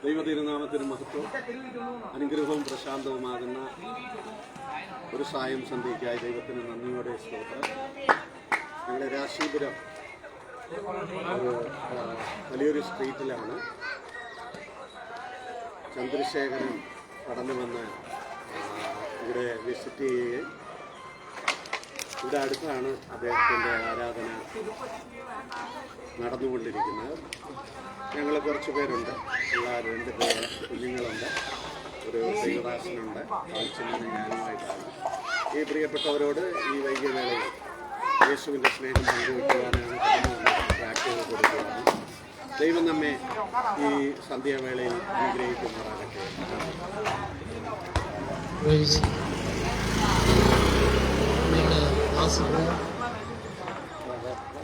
ദൈവതിരുനാമത്തിന് മഹത്വം, അനുഗ്രഹവും പ്രശാന്തവുമാകുന്ന ഒരു സായം സന്ധ്യയ്ക്കായി ദൈവത്തിന് നന്ദിയോടെ സ്തോത്രം. ഞങ്ങളുടെ രാശീപുരം ഒരു വലിയൊരു സ്ട്രീറ്റിലാണ്. ചന്ദ്രശേഖരൻ കടന്നു വന്ന് ഇവിടെ വിസിറ്റ് ചെയ്യുകയും ഇവിടെ അടുത്താണ് അദ്ദേഹത്തിൻ്റെ ആരാധന നടന്നുകൊണ്ടിരിക്കുന്നത്. ഞങ്ങൾ കുറച്ച് പേരുണ്ട്, പിള്ളേർ 2 പേര് കുഞ്ഞുങ്ങളുണ്ട്, ഒരു ദൈവദാസനുണ്ട്, കാഴ്ചയും ഞാനുമായിട്ടാണ്. ഈ പ്രിയപ്പെട്ടവരോട് ഈ വൈകിയ വേളയിൽ യേശുവിൻ്റെ സ്നേഹം പങ്കുവയ്ക്കുവാനാണ് പ്രാക്ടീസ് കൊടുക്കുകയാണ്. ദൈവം നമ്മെ ഈ സന്ധ്യാവേളയിൽ അനുഗ്രഹിക്കുമാറാകട്ടെ.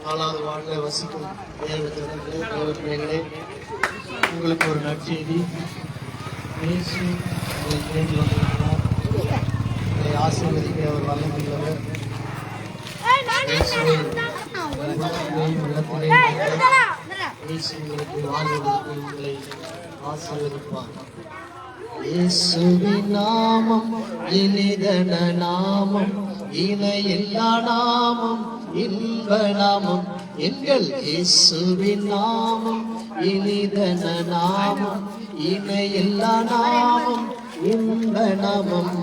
நாலாவது வார்டில் வசிக்கும் தேவஜனங்களே, தேவப்பிள்ளைகளே, உங்களுக்கு ஒரு நற்செய்தி. இயேசு உங்களை தேடி வந்திருக்கிறார். உங்களை ஆசீர்வதிக்க ஒரு வல்லமையுள்ளவர். இயேசு உங்களுக்கு வாழ்வதற்கு உங்களை ஆசீர்வதிப்பார். இயேசுவின் நாமம் இனிதன நாமம், இணையில்லா நாமம், இன்ப நாமம். எங்கள் இயேசுவின் நாமம் இனிதன நாமம், இணையில்லா நாமம், இன்ப நாமம்.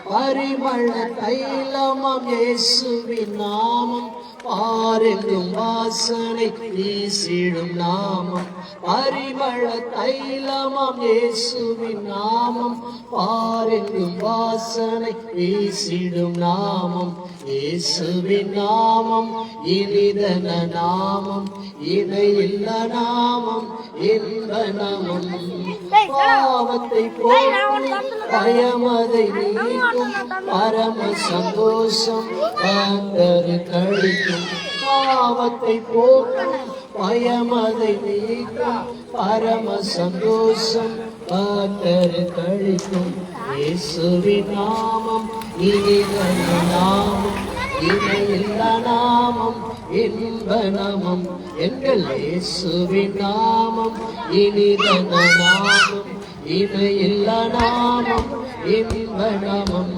பரிமள தைலமாம் இயேசுவின் நாமம், பாரெங்கும் வாசனை வீசிடும் நாமம். பரிமள தைலமாம் இயேசுவின் நாமம், பாரெங்கும் வாசனை வீசிடும் நாமம். இயேசுவின் நாமம் இனிதன நாமம், இணையில்ல நாமம், இன்ப நாமம். பாவத்தை போக்கும், பயமதை நீக்கும், பரம சந்தோஷம் கர்த்தரு கழிக்கும். பாவத்தை போக்கும், பயமதை நீக்கும், பரம சந்தோஷம் கர்த்தரு கழிக்கும். இயேசுவின் நாமம் இனிதன நாமம், இணையில்ல நாமம், இன்ப நாமம். எங்கள் இயேசுவின் நாமம் இனிதன நாமம், இணையில்ல நாமம், இன்ப நாமம்.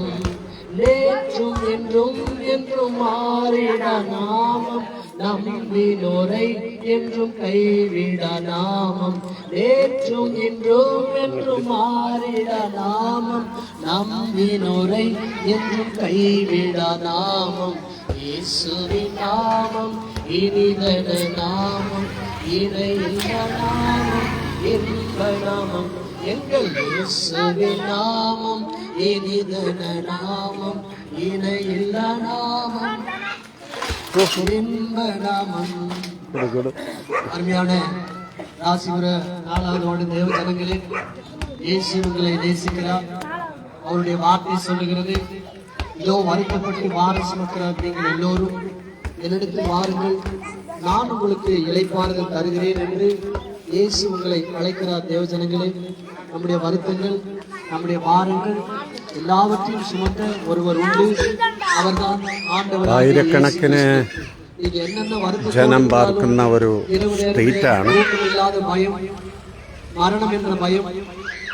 நேற்றும் என்றும் என்றும் மாறிட நாமம், நம்பினோரை என்றும் கைவிட நாமம். நேற்றும் என்றும் என்றும் மாறிட நாமம், நம்பினோரை என்றும் கைவிட நாமம். இயேசுவின் நாமம் இனிதன நாமம், இணையில்ல நாமம், இன்ப நாமம். எங்கள் இயேசுவின் நாமம் இனிதன நாமம், இணையில்ல நாமம், இன்ப நாமம். அருமையான ராசிபுர 4வது வார்டு தேவ ஜனங்களே, இயேசு உங்களை நேசிக்கிறார். அவருடைய வார்த்தை சொல்லுகிறது, இதோ வருத்தப்பட்டு வார சுமக்கிறார் நீங்கள் எல்லோரும் என்னிடத்தில் வாருங்கள், நான் உங்களுக்கு இளைப்பாறுதல் தருகிறேன் என்று இயேசு உங்களை அழைக்கிறார். தேவ ஜனங்களே, நம்முடைய வருத்தங்கள், நம்முடைய பாரங்கள் எல்லாவற்றையும் சுமந்த ஒருவர் உண்டு, அவர்தான் ஆண்டவர். ആയിരക്കണക്കിന് ജനം പാർക്കുന്ന ഒരു സ്ട്രീറ്റാണ്. பயம், மரணம் என்ற பயம்,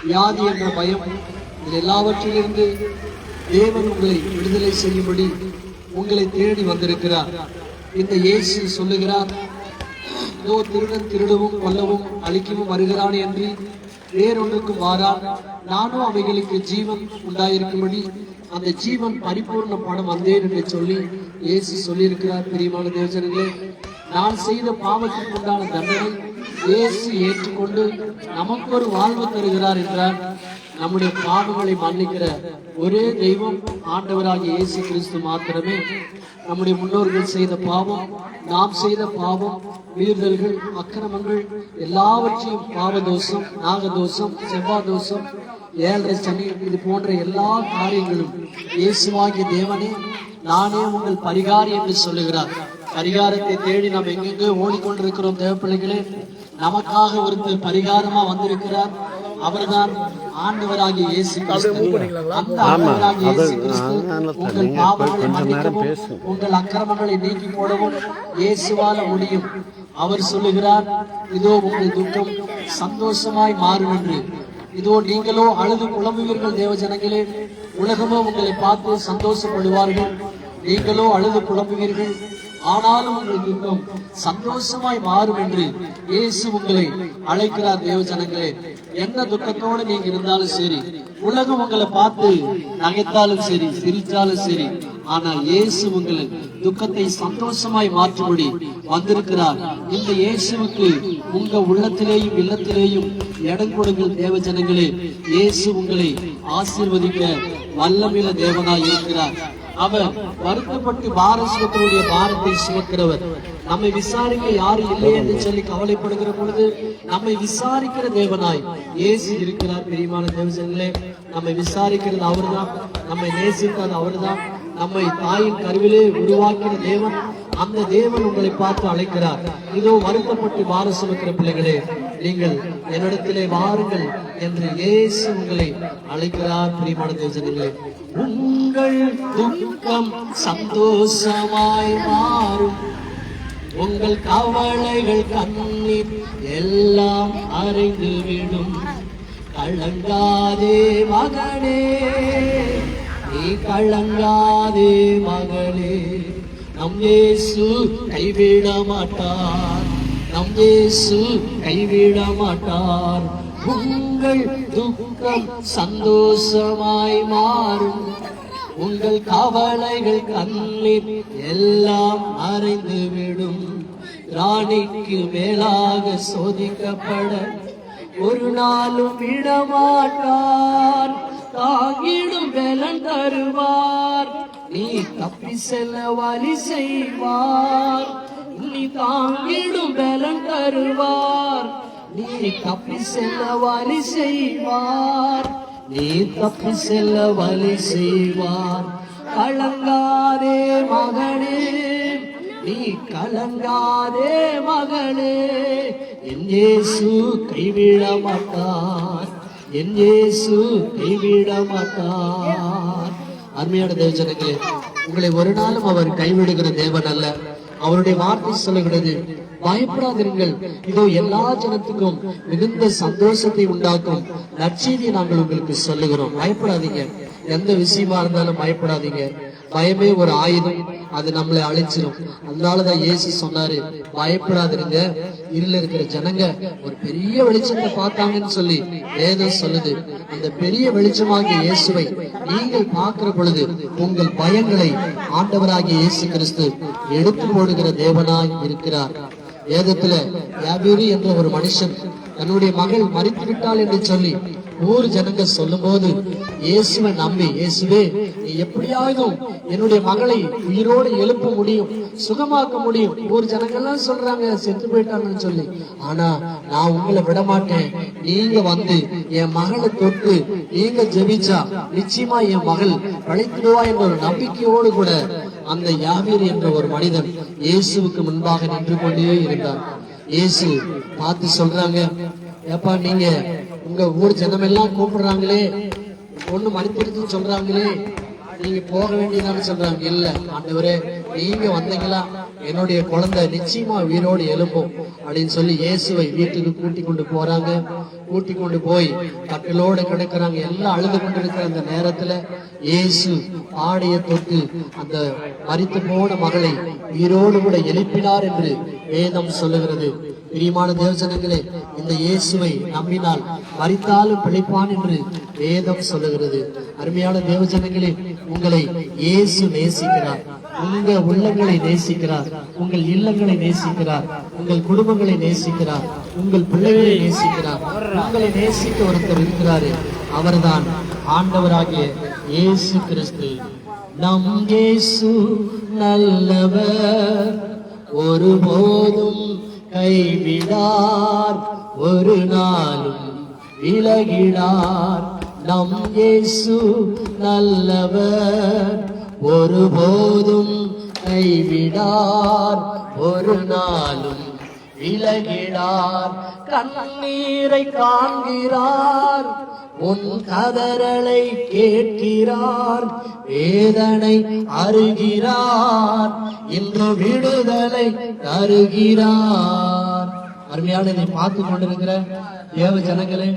வியாதி என்ற பயம், இது எல்லாவற்றிலிருந்து தேவன் உங்களை விடுதலை செய்யும்படி உங்களை தேடி வந்திருக்கிறார். இந்த இயேசு சொல்லுகிறார், இதோ திருடன் திருடவும் கொல்லவும் அழிக்கவும் வருகிறான் என்று வேறொன்றுக்கும் வாரான், நானும் அவைகளுக்கு ஜீவன் உண்டாயிருக்கும்படி அந்த ஜீவன் பரிபூர்ண பணம் வந்தேன் என்று சொல்லி இயேசு சொல்லியிருக்கிறார். பிரியமான தேவஜனங்களே, நான் செய்த பாவத்திற்கு உண்டான தண்டனை இயேசு ஏற்றுக்கொண்டு நமக்கு ஒரு வாழ்வு தருகிறார் என்றார். நம்முடைய பாவங்களை மன்னிக்கிற ஒரே தெய்வம் ஆண்டவராகிய இயேசு கிறிஸ்து மாத்திரமே. நம்முடைய முன்னோர்கள் செய்த பாவம், நாம் செய்த பாவம், மீறுதல்கள், அக்கிரமங்கள் எல்லாவற்றையும், பாவதோஷம், நாகதோஷம், செவ்வாதோஷம், 7 சனி, இது போன்ற எல்லா காரியங்களும் இயேசுவாகிய தேவனே நானே உங்கள் பரிகாரி என்று சொல்லுகிறார். பரிகாரத்தை தேடி நாம் எங்கெங்கே ஓடிக்கொண்டிருக்கிறோம். தேவ பிள்ளைகளே, நமக்காக ஒருத்தர் பரிகாரமா வந்திருக்கிறார். அவர்தான் ஆண்டவராகிய இயேசு கிறிஸ்து. அந்த ஆண்டவராகிய இயேசு கிறிஸ்து உங்கள் பாவங்களை மன்னிக்கவும், உங்கள் அக்கிரமங்களை நீக்கி போடவும் இயேசுவால முடியும். அவர் சொல்லுகிறார், இதோ உங்கள் துக்கம் சந்தோஷமாய் மாறும் என்று. இதோ நீங்களோ அழுது புலம்புவீர்கள் தேவ ஜனங்களே, உலகமோ உங்களை பார்த்து சந்தோஷப்படுவார்கள். நீங்களோ அழுது புலம்புவீர்கள், ஆனாலும் உங்கள் துக்கம் சந்தோஷமாய் மாறும் என்று இயேசு உங்களை அழைக்கிறார். தேவ ஜனங்களே, என்ன துக்கத்தோடு நீங்க இருந்தாலும் சரி, உலகம் உங்களை பார்த்து நகைத்தாலும் சரி, சிரித்தாலும் சரி, ஆனால் இயேசு உங்களை துக்கத்தை சந்தோஷமாய் மாற்றும்படி வந்திருக்கிறார். இந்த இயேசுவுக்கு உங்க உள்ளத்திலேயும் இல்லத்திலேயும் இடம் கொடுங்கள் தேவ ஜனங்களே. இயேசு உங்களை ஆசீர்வதிக்க வல்லமையுள்ள தேவனாய் இருக்கிறார். அவர் வருத்தப்பட்டு பாரசுவத்தினுடைய பாரத்தை சுமக்கிறவர். நம்மை விசாரிக்க யாரும் இல்லை என்று சொல்லி கவலைப்படுகிற பொழுது நம்மை விசாரிக்கிற தேவனாய் இயேசு இருக்கிறார். பிரியமான தேவஜனங்களே, நம்மை விசாரிக்கிறது அவர்தான், நம்மை நேசிக்கிறது அவர்தான், நம்மை தாயின் கருவிலே உருவாக்கிற தேவன். அந்த தேவன் உங்களை பார்த்து அழைக்கிறார். இதோ வருத்தப்பட்டு பார சுமக்கிற பிள்ளைகளே, நீங்கள் என்னிடத்திலே வாருங்கள் என்று இயேசு உங்களை அழைக்கிறார். பிரியமான தேவஜனங்களே, உங்கள் துக்கம் சந்தோஷமாய் மாறும், உங்கள் கவலைகள் கண்ணீர் எல்லாம் அறிந்துவிடும். கலங்காதே மகனே, நீ கலங்காதே மகளே, நம் இயேசு கைவிட மாட்டார், நம் இயேசு கைவிட மாட்டார். உங்கள் துக்கம் சந்தோஷமாய் மாறும், உங்கள் கவலைகள் கண்ணீர் எல்லாம் மறைந்துவிடும். ராணிக்கு மேலாக சோதிக்கப்பட ஒரு நாளும் விடமாட்டார், தாங்கிடும் பலன் தருவார், நீ தப்பி செல்ல வழி செய்வார். நீ தாங்கிடும் பலன் தருவார், நீ தப்பி செல்ல வழி செய்வார், நீ தப்பி செல்ல வழி செய்வார். கலங்காதே மகனே, நீ கலங்காதே மகளே, என் இயேசு கைவிட மாட்டார், என் இயேசு கைவிட மாட்டார். அருமையான தேவஜனங்களே, உங்களை ஒரு நாளும் அவர் கைவிடுகிற தேவன் அல்ல. அவருடைய வார்த்தை சொல்லுகிறது, பயப்படாதீர்கள், இதோ எல்லா ஜனத்துக்கும் மிகுந்த சந்தோஷத்தை உண்டாக்கும் நற்செய்தியை நாங்கள் உங்களுக்கு சொல்லுகிறோம். பயப்படாதீங்க, எந்த விஷயமா இருந்தாலும் பயப்படாதீங்க. பயமே ஒரு ஆயுதம், அது நம்மளை அழிச்சிடும். அதனாலதான் இயேசு சொன்னாரு, பயப்படாதீங்க. இருள இருக்கிற ஜனங்க ஒரு பெரிய வெளிச்சத்தை பார்த்தாங்கன்னு சொல்லி வேதம் சொல்லுது. அந்த பெரிய வெளிச்சமாகிய இயேசுவை நீங்கள் பார்க்கிற பொழுது உங்கள் பயங்களை ஆண்டவராகிய இயேசு கிறிஸ்து எடுத்து போடுகிற தேவனாய் இருக்கிறார். வேதத்துல யாபீரு என்ற ஒரு மனுஷன் தன்னுடைய மகள் மரித்து விட்டாள் என்று சொல்லி ஊர் ஜனங்க சொல்லும் போது இயேசுவை நம்பி, இயேசுவே நீ எப்படியாவது என்னுடைய மகளை உயிரோடு எழுப்ப முடியும், சுகமாக்க முடியும். ஊர் ஜனங்கள்லாம் சொல்றாங்க செத்து போயிட்டாங்கன்னு சொல்லி. ஆனா நான் உங்களை விட மாட்டேன், நீங்க வந்து என் மகளை தொட்டு நீங்க ஜெபிச்சா நிச்சயமா என் மகள் பழைத்திடுவா என்ற ஒரு நம்பிக்கையோடு கூட அந்த யாபீர் என்ற ஒரு மனிதன் இயேசுவுக்கு முன்பாக நின்று கொண்டே இருந்தார். இயேசு பார்த்து சொல்றாங்க, ஏப்பா நீங்க உங்க ஊர் ஜனம் எல்லாம் கூப்பிடுறாங்களே, பொண்ணு மறுத்திருச்சுன்னு சொல்றாங்களே, நீங்க போக வேண்டியதான்னு சொல்றாங்க. இல்ல ஆண்டவரே, நீங்க வந்தீங்களா என்னுடைய குழந்தை நிச்சயமா உயிரோடு எழுப்பும் அப்படின்னு சொல்லி இயேசுவை வீட்டுக்கு கூட்டி கொண்டு போறாங்க. கூட்டி கொண்டு போய் கட்டிலோடு கிடக்குறாங்க. எல்லாம் அழுது கொண்டிருக்கிற அந்த நேரத்துல இயேசு ஆடைய தொட்டு அந்த மரித்து போன மகளை உயிரோடு கூட எழுப்பினார் என்று வேதம் சொல்லுகிறது. பிரியமான தேவஜனங்களே, இந்த இயேசுவை நம்பினால் மரித்தாலும் பிழைப்பான் என்று வேதம் சொல்லுகிறது. அருமையான தேவஜனங்களே, உங்களை இயேசு நேசிக்கிறார், உங்க உள்ளங்களை நேசிக்கிறார், உங்கள் இல்லங்களை நேசிக்கிறார், உங்கள் குடும்பங்களை நேசிக்கிறார், உங்கள் பிள்ளைகளை நேசிக்கிறார். உங்களை நேசிக்க ஒருத்தர் இருக்கிறாரு, அவர்தான் ஆண்டவராகிய இயேசு கிறிஸ்து. நம் இயேசு நல்லவர், ஒருபோதும் கைவிடார், ஒரு நாளும் விலகிடார். நம் இயேசு நல்லவர், ஒருபோதும் கைவிடார், ஒரு நாளும் விலகிடார். கண்ணீரை காண்கிறார், உன் கதறலை கேட்கிறார், வேதனை அருகிறார், இன்று விடுதலை தருகிறார். அருமையான இதை பார்த்து கொண்டிருக்கிற தேவ ஜனங்களே,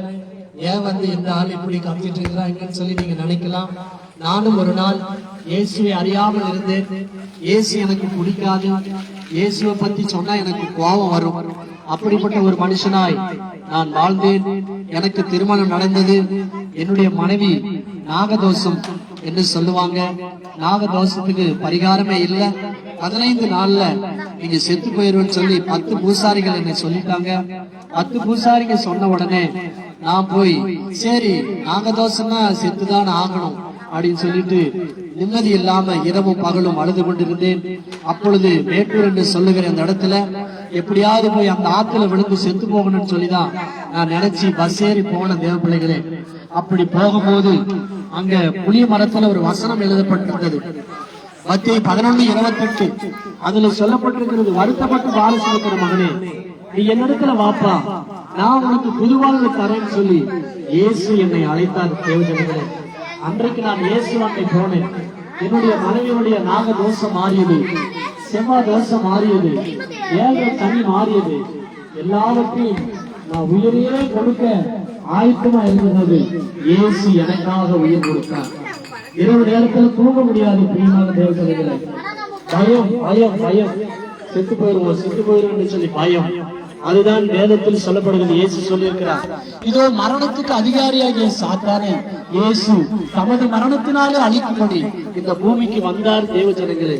ஏன் இந்த ஆள் இப்படி கத்திட்டு இருக்கிறாங்கன்னு சொல்லி நீங்க நினைக்கலாம். நானும் ஒரு நாள் இயேசுவை அறியாமல் இருந்தேன். இயேசு எனக்கு பிடிக்காது, இயேசுவை பத்தி சொன்னா எனக்கு கோபம் வரும். அப்படிப்பட்ட ஒரு மனுஷனாய் நான் வாழ்ந்தேன். எனக்கு திருமணம் நடந்தது. என்னுடைய மனைவி நாகதோஷம் என்று சொல்லுவாங்க. நாகதோஷத்துக்கு பரிகாரமே இல்லை. 15 நாள்ல நீங்க செத்து போயிருன்னு சொல்லி 10 பூசாரிகள் என்ன சொல்லிட்டாங்க. 10 பூசாரிங்க சொன்ன உடனே நான் போய் சரி நாகதோஷம்னா செத்துதான் ஆகணும் அப்படின்னு சொல்லிட்டு நிம்மதி இல்லாம இரவும் பகலும் அழுது கொண்டிருந்தேன். அப்பொழுது மேட்டூர் என்று சொல்லுகிற அந்த இடத்துல எப்படியாவது போய் அந்த ஆத்துல விழுந்து செத்து போகணும்னு சொல்லிதான் நான் நினைச்சு பஸ் ஏறி போன தேவ பிள்ளைகளே. அப்படி போகும்போது அங்க புளிய மரத்துல ஒரு வசனம் எழுதப்பட்டிருந்தது. மத்திய 11:28 அதுல சொல்லப்பட்டிருக்கிறது, வருத்தப்பட்டு வாரிசு இருக்கிற மகனே, நீ என்னிடத்துல வாப்பா, நான் உனக்கு புதுவாழ்வு தரேன்னு சொல்லி இயேசு என்னை அழைத்தார். தேவஜனங்களே, அன்றைக்கு நான் இயேசு அன்னை போனேன். என்னுடைய மனைவியுடைய நாக தோஷம் மாறியது, செவ்வாய் தோஷம் மாறியது, ஏழை தனி மாறியது. எல்லாவற்றையும் நான் உயிரையே கொடுக்க ஆயத்தமா இருந்தது. இயேசு எனக்காக உயிர் கொடுத்தார். இரவு நேரத்தில் தூங்க முடியாது. பிரியமான தேவஜனங்களே, பயம் பயம் பயம், செத்து போயிருவோம் சொல்லி பயம். அதுதான் வேதத்தில் சொல்லப்படுகிறது. இயேசு சொல்லியிருக்கிறார், இதோ மரணத்துக்கு அதிகாரியாகிய சாத்தானை இயேசு தமது மரணத்தினாலே அழிக்கும்படி இந்த பூமிக்கு வந்தார். தேவஜனங்களே,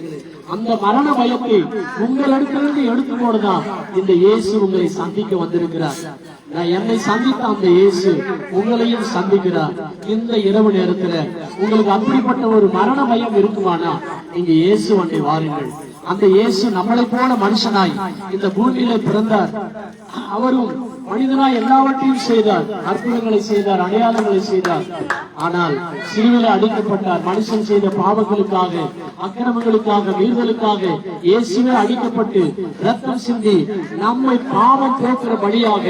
அந்த மரண பயத்தை உங்களிடத்திலிருந்து எடுத்து போடுதான் இந்த இயேசு உங்களை சந்திக்க வந்திருக்கிறார். என்னை சந்தித்த அந்த இயேசு உங்களையும் சந்திக்கிறார். இந்த இரவு நேரத்துல உங்களுக்கு அப்படிப்பட்ட ஒரு மரண பயம் இருக்குமானா நீங்க இயேசு அண்டை வாருங்கள். அந்த இயேசு நம்மளை போல மனுஷனாய் இந்த பூமியில பிறந்தார். அவரும் மனிதனாய் எல்லாவற்றையும் செய்தார், அற்புதங்களை செய்தார், அடையாளங்களை செய்தார். ஆனால் சிலுவையிலே அடிக்கப்பட்டார். மனுஷன் செய்த பாவங்களுக்காக, அக்கிரமங்களுக்காக, மீறுதலுக்காக இயேசுவே அடிக்கப்பட்டு ரத்தம் சிந்தி நம்மை பாவம் போக்குறபடியாக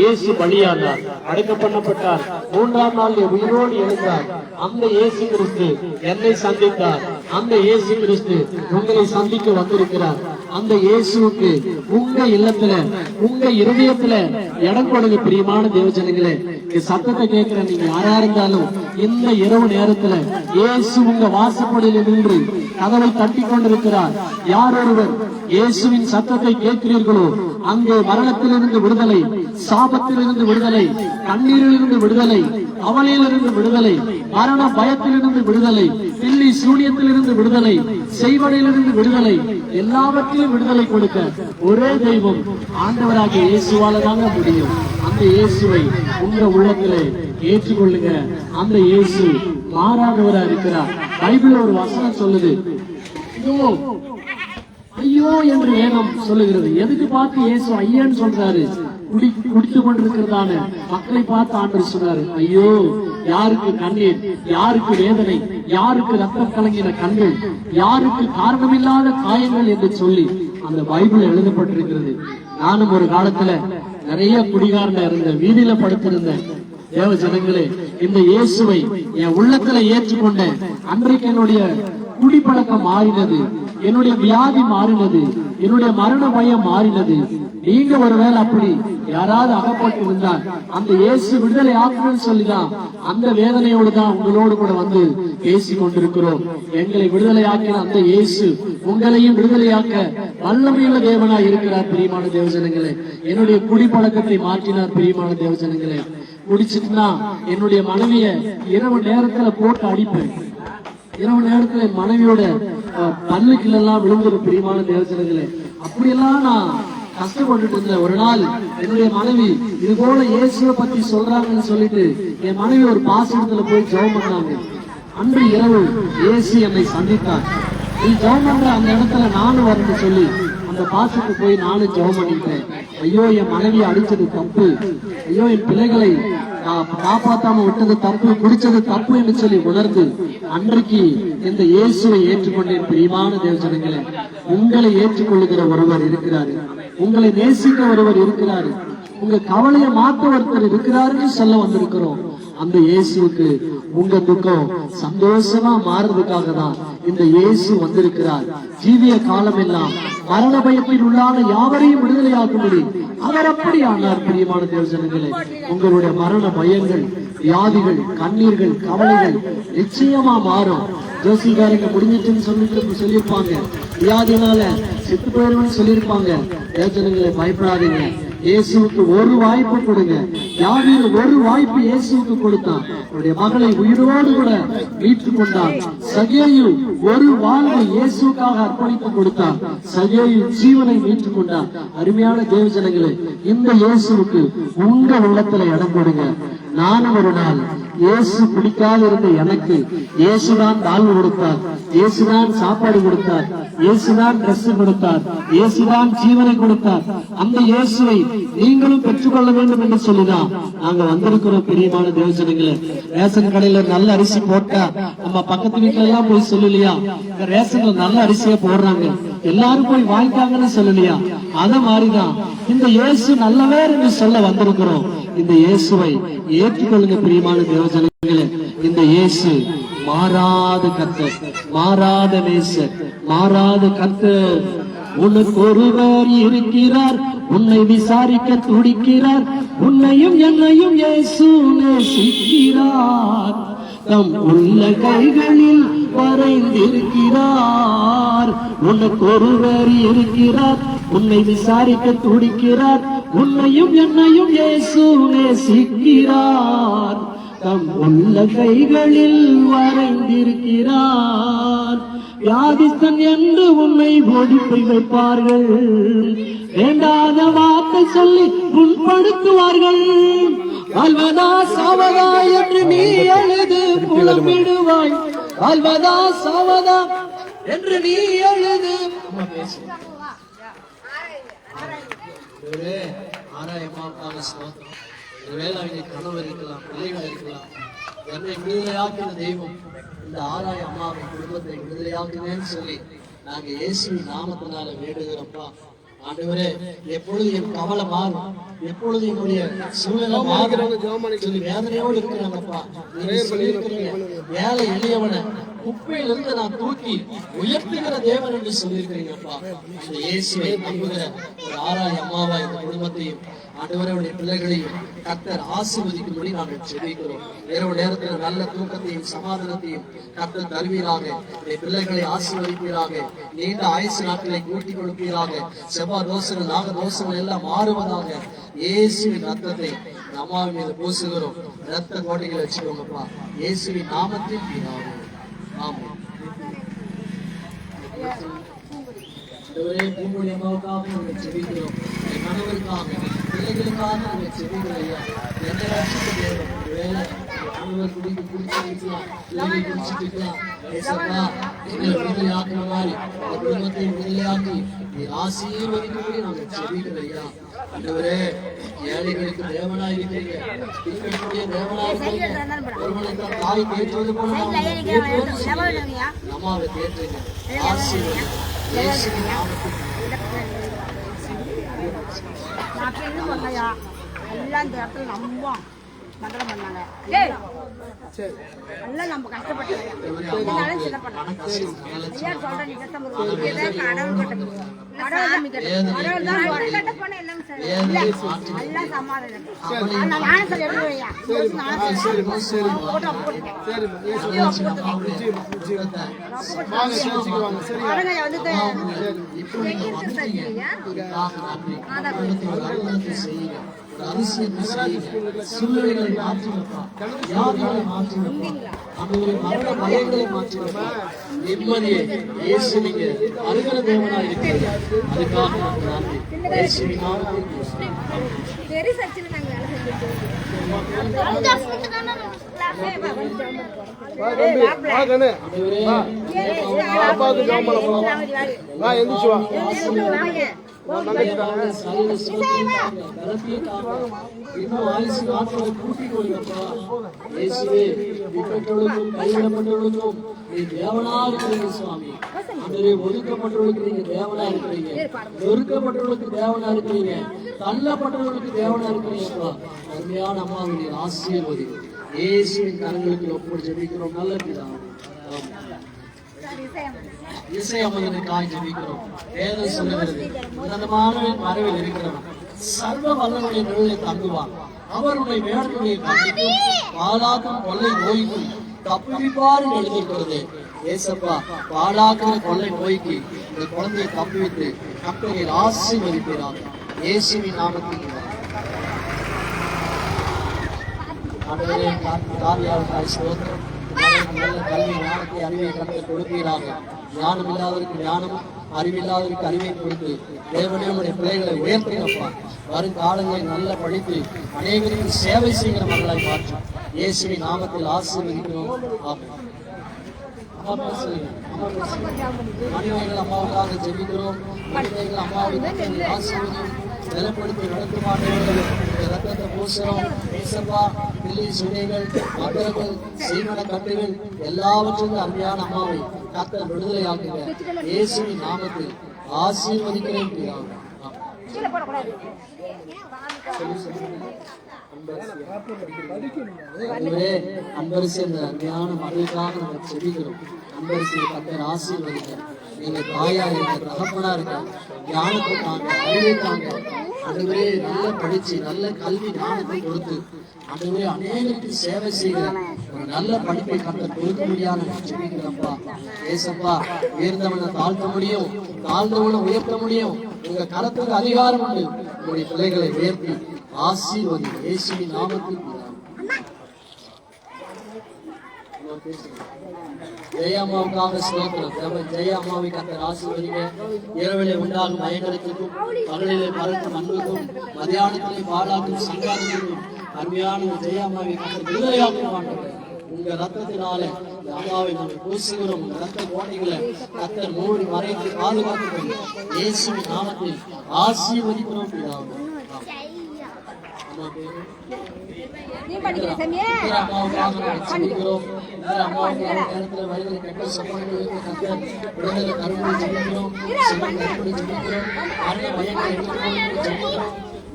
இயேசு பலியானார், அடக்கம் பண்ணப்பட்டார். 3ஆம் நாளிலே உயிரோடு எழுந்தார். அந்த இயேசு கிறிஸ்து என்னை சந்தித்தார். அந்த இயேசு கிறிஸ்து உங்களை சந்திக்க வந்திருக்கிறார். அந்த இயேசுவுக்கு உங்க இல்லத்துல, உங்க இருதயத்துல இடம் கொடுங்க. பிரியமான தேவஜனங்களே, சத்தத்தை கேட்கிற நீங்க யாரா இருந்தாலும் இந்த இரவு நேரத்துல இயேசு உங்க வாசப்படியில் நின்று கதவை தட்டி கொண்டிருக்கிறார். யார் ஒருவர் இயேசுவின் சத்தத்தை கேட்கிறீர்களோ அங்கே மரணத்திலிருந்து விடுதலை, சாபத்திலிருந்து விடுதலை, கண்ணீரிலிருந்து விடுதலை, அவலையிலிருந்து விடுதலை, மரண பயத்திலிருந்து விடுதலை, பில்லி சூனியத்திலிருந்து விடுதலை, செய்வனையிலிருந்து விடுதலை, எல்லாவற்றிலும் விடுதலை கொடுக்க ஒரே தெய்வம் ஆண்டவராகிய இயேசுவால தாங்க முடியும். அந்த இயேசுவை உங்க உள்ளத்திலே ஏற்றுக்கொள்ளுங்க. அந்த இயேசு மாறாதவரா இருக்கிறார். பைபிள் ஒரு வசனம் சொல்லுது, ஐயோ என்று வேதம் சொல்லுகிறது. எதுக்கு பார்த்து இயேசு ஐயன்னு சொல்றாரு? குடித்து கொண்டிருக்கிறதான மக்களை பார்த்து ஆண்டவர் சொன்னாரு, ஐயோ யாருக்கு கண்ணீர், யாருக்கு வேதனை, யாருக்கு ரத்தம் கலங்கின கண்கள், யாருக்கு காரணமில்லாத காயங்கள் என்று சொல்லி அந்த பைபிள் எழுதப்பட்டிருக்கிறது. நானும் ஒரு காலத்துல நிறைய குடிகாரன இருந்த, வீதியில படுத்திருந்தேன். தேவ ஜனங்களே, இந்த இயேசுவை என் உள்ளத்துல ஏற்றுக்கொண்ட அன்றைக்கு என்னுடைய குடிப்பழக்கம் மாறினது, என்னுடைய வியாதி மாறினது, என்னுடைய மரண பயம் மாறினது. நீங்க ஒருவேளை அப்படி யாராவது அகப்பட்டு இருந்தால் அந்த இயேசு விடுதலை ஆக்கணும்னு சொல்லிதான் அந்த வேதனையோடு தான் உங்களோடு கூட வந்து பேசி கொண்டிருக்கிறோம். எங்களை விடுதலை ஆக்கின அந்த இயேசு உங்களையும் விடுதலையாக்க வல்லமையுள்ள தேவனாய் இருக்கிறார். பிரியமான தேவஜனங்களே, என்னுடைய குடிப்பழக்கத்தை மாற்றினார். பிரியமான தேவஜனங்களே, குடிச்சிட்டுனா என்னுடைய மனைவிய இரவு நேரத்துல போட்டு அடிப்பேன். இரவு நேரத்துல என் மனைவியோட பல்லுக்குள்ள எல்லாம் விழுந்துரு. பிரியமான தேவஜனங்களே, அப்படியெல்லாம் நான் கஷ்டப்பட்டுட்டு இருந்தேன். ஒரு நாள் என்னுடைய மனைவி இது போல இயேசுவை பத்தி சொல்றாங்கன்னு சொல்லிட்டு என் மனைவி ஒரு பாசனத்துல போய் ஜெபம் பண்ணாங்க. அன்று இரவு இயேசு என்னை சந்தித்தார். நீ ஜெபம் பண்ற அந்த இடத்துல நானும் வரேன்னு சொல்லி அந்த பாசத்துக்கு போய் நானும் ஜெபம் பண்ணிட்டேன். ஐயோ என் மனைவியை அடிச்சது தப்பு, ஐயோ என் பிள்ளைகளை காப்பாத்தாம விட்டது தப்பு, குடிச்சது தப்பு என்று சொல்லி உணர்ந்து அன்றைக்கு இந்த இயேசுவை ஏற்றுக்கொண்டேன். பிரியமான தேவஜனங்களே, உங்களை ஏற்றுக்கொள்ளுகிற ஒருவர் இருக்கிறாரு. உங்களை நேசிக்க ஒருவர் இருக்கிறாரு, உங்க கவலையை மாற்ற ஒருத்தர் இருக்கிறாருன்னு சொல்ல வந்திருக்கிறோம். அந்த இயேசுவுக்கு உங்க துக்கம் சந்தோஷமா மாறுறதுக்காக தான் இந்த இயேசு வந்திருக்கிறார். ஜீவிய காலம் எல்லாம் மரண பயத்தில் உள்ளான யாவரையும் விடுதலையாக்கும்படி அவர் அப்படி ஆனார். பிரியமான தேவஜனங்களே, உங்களுடைய மரண பயங்கள், வியாதிகள், கண்ணீர்கள், கவலைகள் நிச்சயமா மாறும். ஜோசிகாரங்க முடிஞ்சிட்டுன்னு சொல்லியிருப்பாங்க, வியாதினால செத்து போயிருன்னு சொல்லியிருப்பாங்க. தேவஜனங்களை பயப்படாதீங்க, இயேசுவுக்கு ஒரு வாய்ப்பு கொடுங்க. யாவீரு ஒரு வாய்ப்பு இயேசுவுக்கு கொடுத்தான், அவருடைய மகளை உயிரோடு கூட மீட்டுக் கொண்டான். சகேயு ஒரு வாழ்வை இயேசுக்காக அர்ப்பணித்து கொடுத்தான், சகேயு ஜீவனை மீட்டுக் கொண்டான். அருமையான தேவஜனங்களே, இந்த இயேசுவுக்கு உங்க உள்ளத்துல இடம் கொடுங்க. நானும் ஒரு நாள் இயேசு பிடிக்காத இருந்த எனக்கு இயேசுதான் தாழ்வு கொடுத்தார், இயேசுதான் சாப்பாடு கொடுத்தார், இயேசுதான் டிரெஸ் கொடுத்தார், இயேசுதான் ஜீவனை கொடுத்தார். அந்த இயேசுவை நீங்களும் பெற்றுக்கொள்ள வேண்டும் என்று சொல்லிதான் நாங்க வந்திருக்கிறோம். பிரியமான தேவஜனங்களே, ரேஷன் கடையில நல்ல அரிசி போட்டா நம்ம பக்கத்து வீட்டுல எல்லாம் போய் சொல்லலையா, இந்த ரேஷன்ல நல்ல அரிசியா போடுறாங்க, எல்லாரும் போய் வாங்கிட்டாங்கன்னு சொல்லலையா? அத மாதிரிதான் இந்த இயேசு நல்லவர் என்று சொல்ல வந்திருக்கிறோம். இந்த இயேசுவை ஏற்றுக்கொள்ளுங்க பிரியமான தேவஜனங்களே. இந்த இயேசு மாறாத கர்த்தர், மாறாத நேசர், மாறாத கர்த்தர். உனக்கு ஒருவர் இருக்கிறார், உன்னை விசாரிக்க துடிக்கிறார், உன்னையும் என்னையும் இயேசு நேசிக்கிறார். தம் உள்ள கைகளில் வரைந்திருக்கிறார். உனக்கு ஒருவர் இருக்கிறார், உன்னை விசாரிக்க துடிக்கிறார், உன்னையும் என்னையும் இயேசு நேசிக்கிறார். தம் உள்ள கைகளில் வரைந்திருக்கிறார். வியாதிஸ்தன் என்று உன்னை போதிப்பை வைப்பார்கள், வேண்டாத வார்த்தை சொல்லி புண்படுத்துவார்கள். வாழ்வதா சாவதா என்று நீ அழுது புலம்பிடுவாய், வாழ்வதா சாவதா என்று நீ அழுது. ஒருவேளை அவங்க கணவர் இருக்கலாம், பிள்ளைகள் இருக்கலாம். என்னை விடுதலையாக்கின தெய்வம் இந்த ஆராய அம்மாவை குடும்பத்தை விடுதலையாக்குனேன்னு சொல்லி நாங்க இயேசுவின் நாமத்தினால வேண்டுகிறோம்ப்பா. ஆண்டவரே, எப்பொழுது என் கவலை மாறும், எப்பொழுது என்னுடைய சூழ்நிலை மாறும் சொல்லி வேதனையோடு இருக்கிறாங்கப்பா. நீங்க சொல்லியிருக்கிறீங்க, வேலை எளியவனை குப்பையிலிருந்து நான் தூக்கி உயர்த்துகிற தேவன் என்று சொல்லியிருக்கிறீங்கப்பா. இந்த இயேசுவை நம்புகிற ஒரு ஆராய அம்மாவா இந்த குடும்பத்தையும் ஆண்டவருடைய பிள்ளைகளையும் கர்த்தர் ஆசீர்வதிக்கும்படி நாங்கள் செபிக்கிறோம். இரவு நேரத்தில் நல்ல தூக்கத்தையும் சமாதானத்தையும் கர்த்தர் தருவீராக. பிள்ளைகளை ஆசீர்வதிப்பீராக. நீண்ட ஆயுசு நாட்களை கூட்டிக் கொடுப்பீராக. செவ்வாய் தோசைகள், நாக தோசைகள் எல்லாம் மாறுவதாக. இயேசுவின் ரத்தத்தை அம்மாவின் மீது பூசுகிறோம். ரத்த கோட்டைகளை வச்சுக்கோங்கப்பா, இயேசுவின் நாமத்தில் பிதாவே. ஆமென். பூங்குடி அம்மாவுக்காக நாங்கள் செபிக்கிறோம், என் கணவருக்காக, பிள்ளைகளுக்காக நாங்கள் செபிக்கிறோம். ஐயா, என்னை ரட்சிக்க தேவன். ஒருவேளை கணவர் குடிச்சிருக்கலாம், பிள்ளைகளை குடிச்சிருக்கலாம், எங்களை விடுதலையாக்குற மாதிரி இந்த குடும்பத்தை விடுதலையாக்கி நீ ஆசீர்வதிக்கும்படி நாங்கள் செபிக்கிறோம். ஐயா, ஆண்டவரே, ஏழைகளுக்கு தேவனா இருக்கிறீங்க, திக்கக்கூடிய தேவனா இருக்கிறீங்க. ஒருவனை தான் தாய் தேற்றுவது போல அம்மாவை தேற்றுங்க. ஆசீர்வதி இயேசுவின் நாமத்தில். எல்லாம் இந்த இடத்துல நம்புவோம் மந்திரம் பண்ணாங்க. எல்லாம் நம்ம கஷ்டப்பட்டாங்க. சூழ்நிலைகளை மாற்றுவதா, வியாதிகளை மாற்றுவதா, அவருடைய மரண பயங்களை மாற்றுவதா, நிம்மதியை இயேசு நீங்க அருகிற தேவனாக இருக்கிறீங்க. அதுக்காக நாங்கள் நன்றி. இயேசுவின் நாமத்தில் சரீர சுகத்தையும் தாங்க, பலத்தையும் தாங்க. இன்னும் ஆயுசு நாட்களை கூட்டிக் கொள்ளுங்கப்பா. இயேசுவே, விட்டவர்களுக்கும் கைவிடப்பட்டவர்களுக்கும் நீ தேவனா இருக்கிறீங்க சுவாமி. ஆண்டவரே, ஒதுக்கப்பட்டவர்களுக்கு நீங்க தேவனா இருக்கிறீங்க, நொறுக்கப்பட்டவர்களுக்கு தேவனா இருக்கிறீங்க, தள்ளப்பட்டவர்களுக்கு தேவனா இருக்கிறீங்கப்பா. அருமையான அம்மாவை நீர் ஆசீர்வதி. இயேசுவின் கரங்களுக்கு ஒப்புடு ஜெபிக்கிறோம் நல்ல பிதாவே. இசையமைதனுக்காய் ஜெபிக்கிறோம். வேதம் சொல்லுகிறது, உன்னதமானவன் மறைவில் இருக்கிறவன் சர்வ வல்லவனுடைய நிழலை தங்குவான். அவருடைய வேடனுடைய கண்ணிக்கும் பாலாக்கும் கொள்ளை நோய்க்கும் தப்புவிப்பார் எழுதியிருக்கிறது. ஏசப்பா, பாலாக்கிற கொள்ளை நோய்க்கு இந்த குழந்தையை தப்புவித்து கர்த்தரை ஆசீர்வதிக்கிறார். இயேசுவின் நாமத்தில் நல்ல கல்வி ஞானத்தை அறிவை கற்று கொடுப்பீராக. ஞானம் இல்லாதவருக்கு ஞானமும் அறிவில்லாதவருக்கு அறிவை கொடுத்து தேவனே உடைய பிள்ளைகளை உயர்த்துங்கப்பா. வருங்காலங்களை நல்ல படித்து அநேகருக்கு சேவை செய்கிற மக்களாய் மாற்றும். இயேசுவின் நாமத்தில் ஆசீர்வதிக்கிறோம். மனிதர்கள் அம்மாவுக்காக ஜெபிக்கிறோம். மனிதர்கள் அம்மாவுக்கு ஆசீர்வதியும் நிலப்படுத்தி நடத்துமாட்டவர்கள் ரத்தத்தை பூசுறோம். ஏசப்பா, பிள்ளை சுனைகள், மகர்கள், செய்வன கட்டுகள் எல்லாவற்றிலும் அருமையான அம்மாவை கர்த்தர் விடுதலை ஆக்குங்க. இயேசுவின் நாமத்தில் ஆசீர்வதிக்கிறேன். அன்பரிசி அந்த அருமையான மகளுக்காக நம்ம செபிக்கிறோம். அன்பரிசியை கர்த்தர் ஆசீர்வதிங்க. நீங்க தாயா இருக்க, தகப்பனா இருக்க, ஞானத்தை தாங்க, அறிவை தாங்க. ஆண்டவரே, நல்ல படிச்சு நல்ல கல்வி ஞானத்தை கொடுத்து ஆண்டவரே அநேகருக்கு சேவை செய்கிற ஒரு நல்ல படிப்பை கர்த்தர் கொடுக்க முடியாது ஜெபிக்கிறப்பா. ஏசப்பா, உயர்ந்தவனை தாழ்த்த முடியும், தாழ்ந்தவனை உயர்த்த முடியும். உங்க கரத்துக்கு அதிகாரம் உண்டு. உங்களுடைய பிள்ளைகளை உயர்த்தி ஆசீர்வதி. இயேசுவின் நாமத்தில் ஜெயம்மாவுக்காக ஸ்தோத்திரம். ஜெயம்மாவை கர்த்தர் ஆசீர்வதிங்க. இரவிலே உண்டாகும் பயங்கரத்துக்கும் பகலிலே பறக்கும் அன்புக்கும் மதியானத்திலே பாலாக்கும் சங்காரத்துக்கும் அருமையான ஜெயம்மாவை கர்த்தர் விடுதலையாக்க மாட்டாங்க. உங்க ரத்தத்தினால அம்மாவை நம்ம பூசுகிறோம். உங்க ரத்த கோட்டைகளை கர்த்தர் மூடி மறைத்து பாதுகாத்துக்கொண்டு இயேசுவின் நாமத்தில் ஆசீர்வதிக்கிறோம்.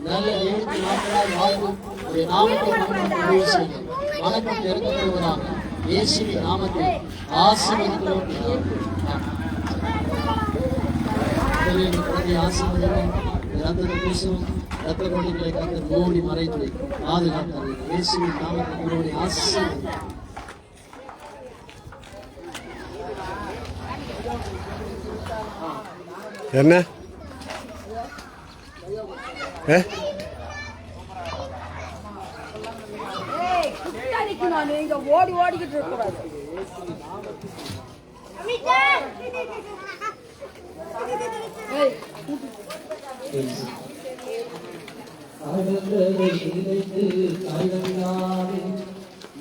நல்ல 7 நாட்களாய் வாழ்ந்து ஒரு நாமத்தை வணக்கம் தெரிவிக்கப்படுவதாக இயேசுவின் நாமத்தில் ஆசீர்வதிக்கிறோம். ஆசீர்வதிக்கிறோம். ரத்தத்தை பூசும், ரத்த கொடிகளை கர்த்தர் மூடி மறைத்து பாதுகாத்தார். இயேசுவின் நாமத்தில் ஆசீர்வதிக்கிறோம். என்ன ஓடி ஓடிக்கிட்டு இருக்க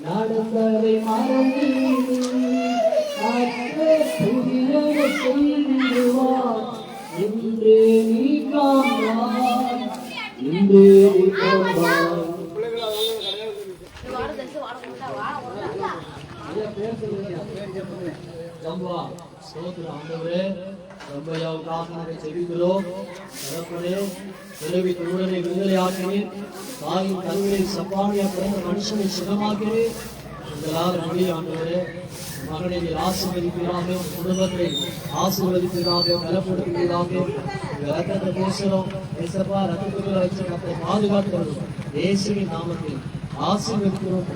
நடந்ததை மறந்து இன்று நீ காண்பாய், இன்று நீ காண்பாய். ஜம்பா ஸ்தோத்திரம். ஆண்டவரே, ரம்பையாவுக்காக நாங்கள் ஜெபிக்கிறோம். தகப்பனே, பிறவி தூடனை விடுதலையாக்கினீர். தாயின் கருவிலை சப்பானியா பிறந்த மனுஷனை சுகமாக்கினீர். உங்களால் முடியும் ஆண்டவரே. மகனை ஆசீர்வதிப்பீராக, குடும்பத்தை ஆசீர்வதிப்பீராக, பலப்படுத்துவீராக. ரத்தத்தை பேசுகிறோம். ஏசப்பா, ரத்தத்துக்குள்ள வச்சு நம்மை பாதுகாக்கிறோம். இயேசுவின் நாமத்தில் ஆசீர்வதிக்கிறோம்.